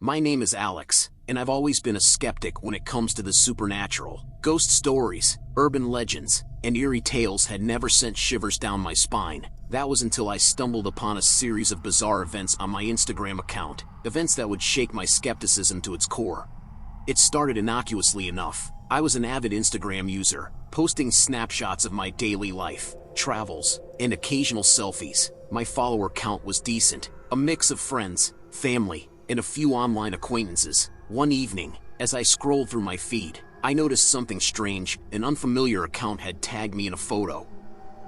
My name is Alex, and I've always been a skeptic when it comes to the supernatural. Ghost stories, urban legends, and eerie tales had never sent shivers down my spine. That was until I stumbled upon a series of bizarre events on my Instagram account, events that would shake my skepticism to its core. It started innocuously enough. I was an avid Instagram user, posting snapshots of my daily life, travels, and occasional selfies. My follower count was decent, a mix of friends, family, and a few online acquaintances. One evening, as I scrolled through my feed, I noticed something strange. An unfamiliar account had tagged me in a photo.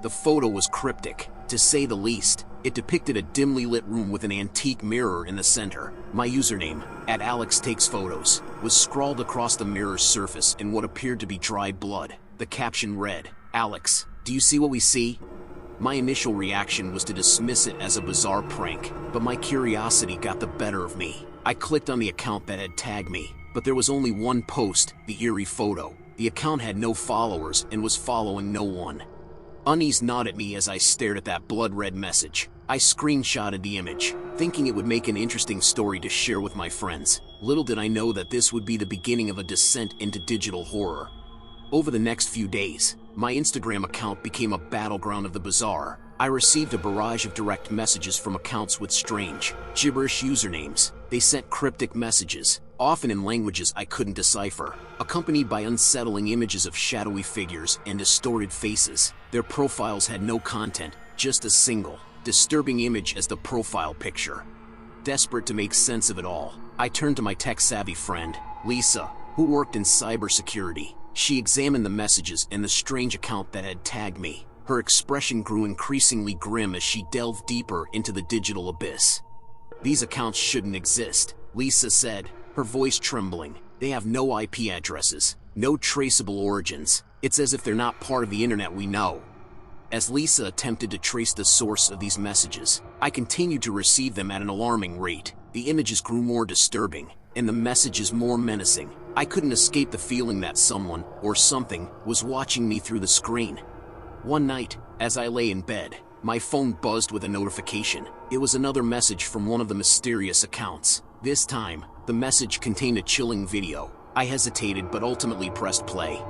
The photo was cryptic, to say the least. It depicted a dimly lit room with an antique mirror in the center. My username, @AlexTakesPhotos, was scrawled across the mirror's surface in what appeared to be dried blood. The caption read, "Alex, do you see what we see?" My initial reaction was to dismiss it as a bizarre prank, but my curiosity got the better of me. I clicked on the account that had tagged me, but there was only one post, the eerie photo. The account had no followers and was following no one. Unease gnawed at me as I stared at that blood-red message. I screenshotted the image, thinking it would make an interesting story to share with my friends. Little did I know that this would be the beginning of a descent into digital horror. Over the next few days, my Instagram account became a battleground of the bizarre. I received a barrage of direct messages from accounts with strange, gibberish usernames. They sent cryptic messages, often in languages I couldn't decipher, accompanied by unsettling images of shadowy figures and distorted faces. Their profiles had no content, just a single, disturbing image as the profile picture. Desperate to make sense of it all, I turned to my tech-savvy friend, Lisa, who worked in cybersecurity. She examined the messages and the strange account that had tagged me. Her expression grew increasingly grim as she delved deeper into the digital abyss. "These accounts shouldn't exist," Lisa said, her voice trembling. "They have no IP addresses, no traceable origins. It's as if they're not part of the internet we know." As Lisa attempted to trace the source of these messages, I continued to receive them at an alarming rate. The images grew more disturbing, and the messages more menacing. I couldn't escape the feeling that someone, or something, was watching me through the screen. One night, as I lay in bed, my phone buzzed with a notification. It was another message from one of the mysterious accounts. This time, the message contained a chilling video. I hesitated but ultimately pressed play.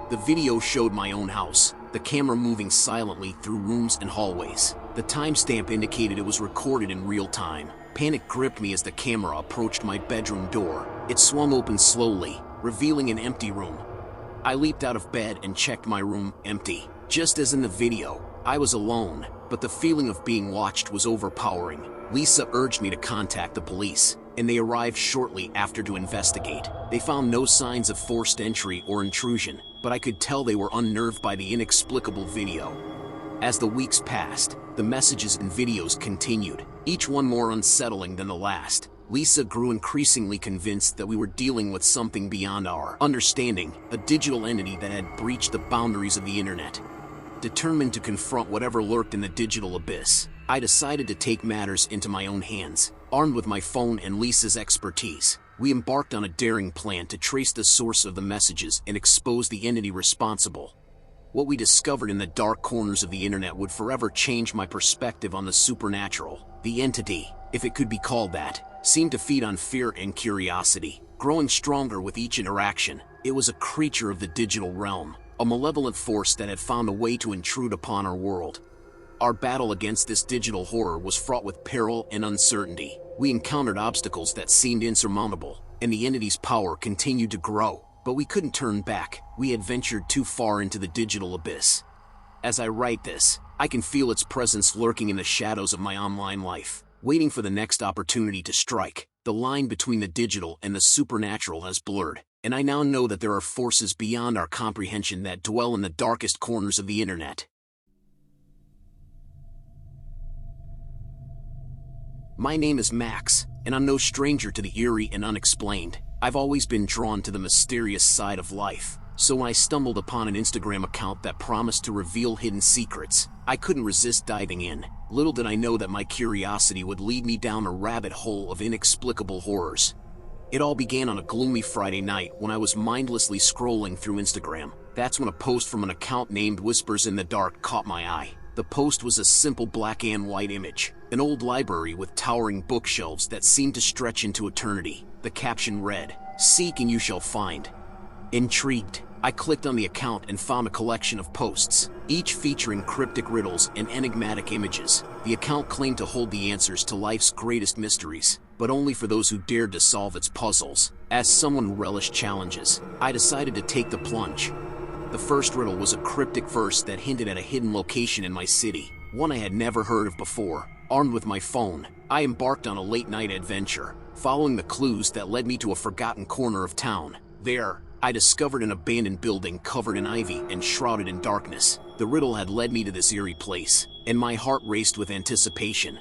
The video showed my own house, the camera moving silently through rooms and hallways. The timestamp indicated it was recorded in real time. Panic gripped me as the camera approached my bedroom door. It swung open slowly, revealing an empty room. I leaped out of bed and checked my room, empty. Just as in the video, I was alone, but the feeling of being watched was overpowering. Lisa urged me to contact the police, and they arrived shortly after to investigate. They found no signs of forced entry or intrusion, but I could tell they were unnerved by the inexplicable video. As the weeks passed, the messages and videos continued, each one more unsettling than the last. Lisa grew increasingly convinced that we were dealing with something beyond our understanding, a digital entity that had breached the boundaries of the internet. Determined to confront whatever lurked in the digital abyss, I decided to take matters into my own hands. Armed with my phone and Lisa's expertise, we embarked on a daring plan to trace the source of the messages and expose the entity responsible. What we discovered in the dark corners of the internet would forever change my perspective on the supernatural. The entity, if it could be called that, seemed to feed on fear and curiosity, growing stronger with each interaction. It was a creature of the digital realm, a malevolent force that had found a way to intrude upon our world. Our battle against this digital horror was fraught with peril and uncertainty. We encountered obstacles that seemed insurmountable, and the entity's power continued to grow. But we couldn't turn back. We had ventured too far into the digital abyss. As I write this, I can feel its presence lurking in the shadows of my online life, waiting for the next opportunity to strike. The line between the digital and the supernatural has blurred, and I now know that there are forces beyond our comprehension that dwell in the darkest corners of the internet. My name is Max, and I'm no stranger to the eerie and unexplained. I've always been drawn to the mysterious side of life, so when I stumbled upon an Instagram account that promised to reveal hidden secrets, I couldn't resist diving in. Little did I know that my curiosity would lead me down a rabbit hole of inexplicable horrors. It all began on a gloomy Friday night when I was mindlessly scrolling through Instagram. That's when a post from an account named Whispers in the Dark caught my eye. The post was a simple black and white image, An old library with towering bookshelves that seemed to stretch into eternity. The caption read, "Seek and you shall find." Intrigued, I clicked on the account and found a collection of posts, each featuring cryptic riddles and enigmatic images. The account claimed to hold the answers to life's greatest mysteries, but only for those who dared to solve its puzzles. As someone who relished challenges, I decided to take the plunge. The first riddle was a cryptic verse that hinted at a hidden location in my city, one I had never heard of before. Armed with my phone, I embarked on a late-night adventure, following the clues that led me to a forgotten corner of town. There, I discovered an abandoned building covered in ivy and shrouded in darkness. The riddle had led me to this eerie place, and my heart raced with anticipation.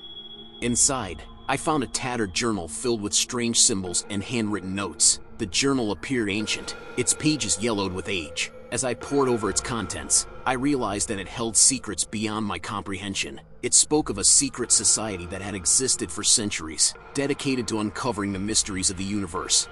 Inside, I found a tattered journal filled with strange symbols and handwritten notes. The journal appeared ancient, its pages yellowed with age. As I pored over its contents, I realized that it held secrets beyond my comprehension. It spoke of a secret society that had existed for centuries, dedicated to uncovering the mysteries of the universe.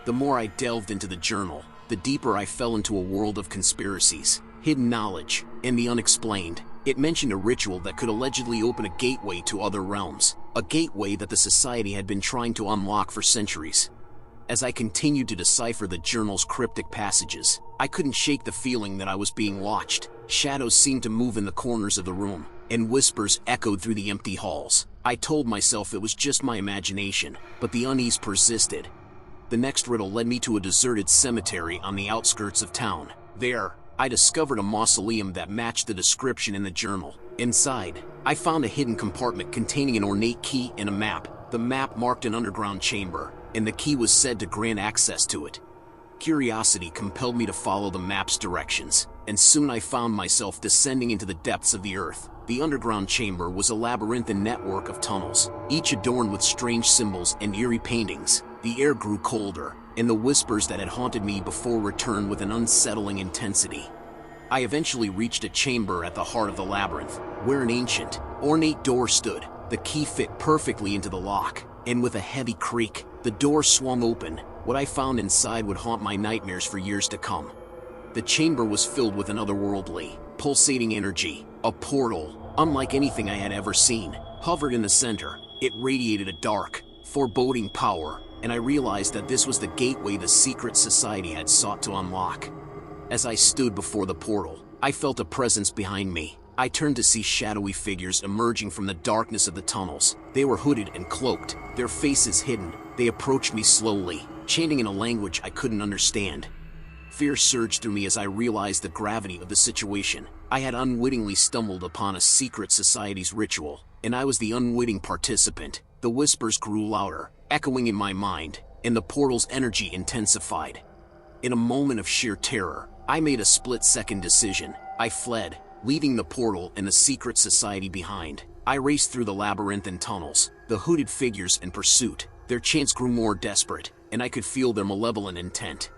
The more I delved into the journal, the deeper I fell into a world of conspiracies, hidden knowledge, and the unexplained. It mentioned a ritual that could allegedly open a gateway to other realms, a gateway that the society had been trying to unlock for centuries. As I continued to decipher the journal's cryptic passages, I couldn't shake the feeling that I was being watched. Shadows seemed to move in the corners of the room, and whispers echoed through the empty halls. I told myself it was just my imagination, but the unease persisted. The next riddle led me to a deserted cemetery on the outskirts of town. There, I discovered a mausoleum that matched the description in the journal. Inside, I found a hidden compartment containing an ornate key and a map. The map marked an underground chamber, and the key was said to grant access to it. Curiosity compelled me to follow the map's directions, and soon I found myself descending into the depths of the earth. The underground chamber was a labyrinthine network of tunnels, each adorned with strange symbols and eerie paintings. The air grew colder, and the whispers that had haunted me before returned with an unsettling intensity. I eventually reached a chamber at the heart of the labyrinth, where an ancient, ornate door stood. The key fit perfectly into the lock, and with a heavy creak, the door swung open. What I found inside would haunt my nightmares for years to come. The chamber was filled with an otherworldly, pulsating energy. A portal, unlike anything I had ever seen, hovered in the center. It radiated a dark, foreboding power, and I realized that this was the gateway the secret society had sought to unlock. As I stood before the portal, I felt a presence behind me. I turned to see shadowy figures emerging from the darkness of the tunnels. They were hooded and cloaked, their faces hidden. They approached me slowly, chanting in a language I couldn't understand. Fear surged through me as I realized the gravity of the situation. I had unwittingly stumbled upon a secret society's ritual, and I was the unwitting participant. The whispers grew louder, echoing in my mind, and the portal's energy intensified. In a moment of sheer terror, I made a split-second decision. I fled, leaving the portal and the secret society behind. I raced through the labyrinthine tunnels, the hooded figures in pursuit. Their chants grew more desperate, and I could feel their malevolent intent.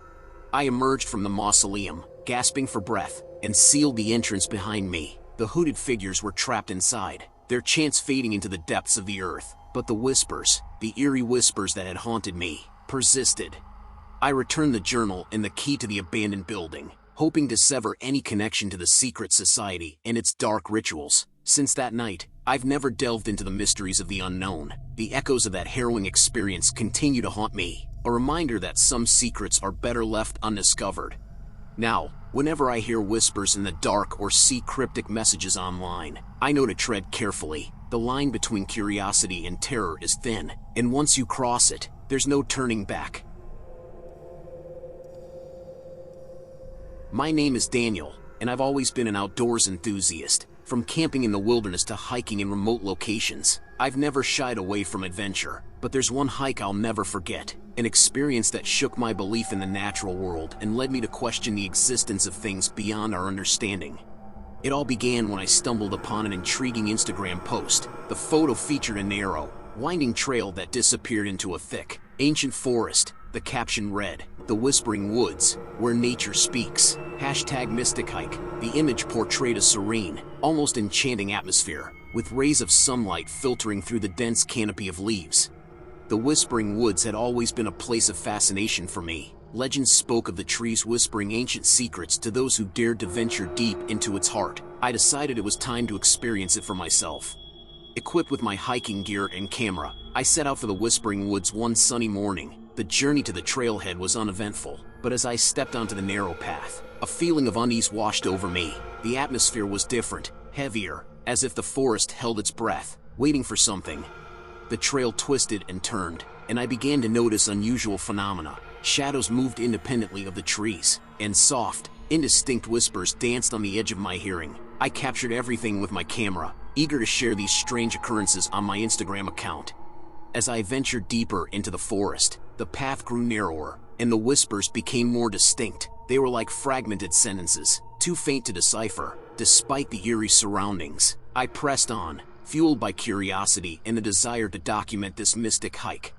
I emerged from the mausoleum, gasping for breath, and sealed the entrance behind me. The hooded figures were trapped inside, their chants fading into the depths of the earth. But the whispers, the eerie whispers that had haunted me, persisted. I returned the journal and the key to the abandoned building, hoping to sever any connection to the secret society and its dark rituals. Since that night, I've never delved into the mysteries of the unknown. The echoes of that harrowing experience continue to haunt me, a reminder that some secrets are better left undiscovered. Now, whenever I hear whispers in the dark or see cryptic messages online, I know to tread carefully. The line between curiosity and terror is thin, and once you cross it, there's no turning back. My name is Daniel, and I've always been an outdoors enthusiast. From camping in the wilderness to hiking in remote locations, I've never shied away from adventure. But there's one hike I'll never forget, an experience that shook my belief in the natural world and led me to question the existence of things beyond our understanding. It all began when I stumbled upon an intriguing Instagram post. The photo featured a narrow, winding trail that disappeared into a thick, ancient forest. The caption read, "The Whispering Woods, Where Nature Speaks." #Mystic Hike. The image portrayed a serene, almost enchanting atmosphere, with rays of sunlight filtering through the dense canopy of leaves. The Whispering Woods had always been a place of fascination for me. Legends spoke of the trees whispering ancient secrets to those who dared to venture deep into its heart. I decided it was time to experience it for myself. Equipped with my hiking gear and camera, I set out for the Whispering Woods one sunny morning. The journey to the trailhead was uneventful, but as I stepped onto the narrow path, a feeling of unease washed over me. The atmosphere was different, heavier, as if the forest held its breath, waiting for something. The trail twisted and turned, and I began to notice unusual phenomena. Shadows moved independently of the trees, and soft, indistinct whispers danced on the edge of my hearing. I captured everything with my camera, eager to share these strange occurrences on my Instagram account. As I ventured deeper into the forest, the path grew narrower, and the whispers became more distinct. They were like fragmented sentences, too faint to decipher. Despite the eerie surroundings, I pressed on, fueled by curiosity and the desire to document this mystic hike.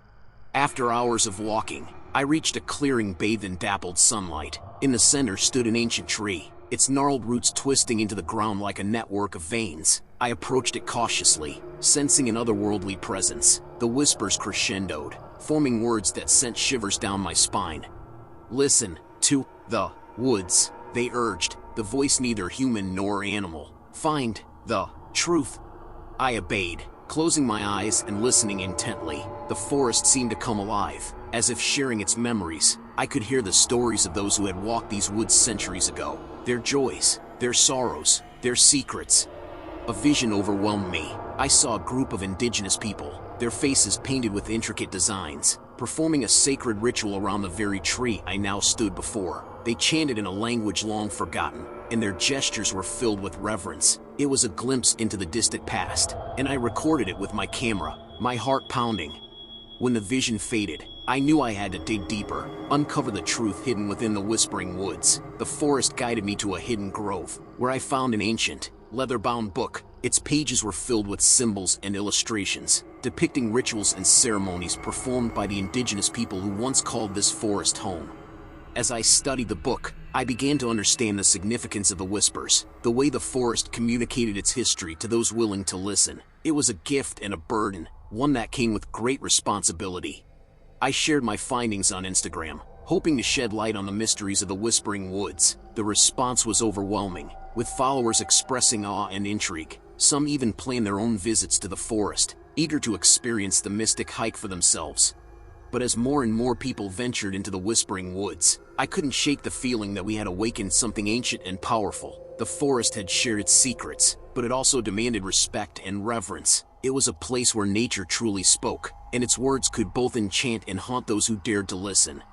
After hours of walking, I reached a clearing bathed in dappled sunlight. In the center stood an ancient tree, its gnarled roots twisting into the ground like a network of veins. I approached it cautiously, sensing an otherworldly presence. The whispers crescendoed, forming words that sent shivers down my spine. "Listen to the woods," they urged, the voice neither human nor animal. "Find the truth." I obeyed, closing my eyes and listening intently. The forest seemed to come alive, as if sharing its memories. I could hear the stories of those who had walked these woods centuries ago, their joys, their sorrows, their secrets. A vision overwhelmed me. I saw a group of indigenous people, their faces painted with intricate designs, performing a sacred ritual around the very tree I now stood before. They chanted in a language long forgotten, and their gestures were filled with reverence. It was a glimpse into the distant past, and I recorded it with my camera, my heart pounding. When the vision faded, I knew I had to dig deeper, uncover the truth hidden within the Whispering Woods. The forest guided me to a hidden grove, where I found an ancient, leather-bound book. Its pages were filled with symbols and illustrations, depicting rituals and ceremonies performed by the indigenous people who once called this forest home. As I studied the book, I began to understand the significance of the whispers, the way the forest communicated its history to those willing to listen. It was a gift and a burden, one that came with great responsibility. I shared my findings on Instagram, hoping to shed light on the mysteries of the Whispering Woods. The response was overwhelming, with followers expressing awe and intrigue. Some even planned their own visits to the forest, eager to experience the mystic hike for themselves. But as more and more people ventured into the Whispering Woods, I couldn't shake the feeling that we had awakened something ancient and powerful. The forest had shared its secrets, but it also demanded respect and reverence. It was a place where nature truly spoke, and its words could both enchant and haunt those who dared to listen.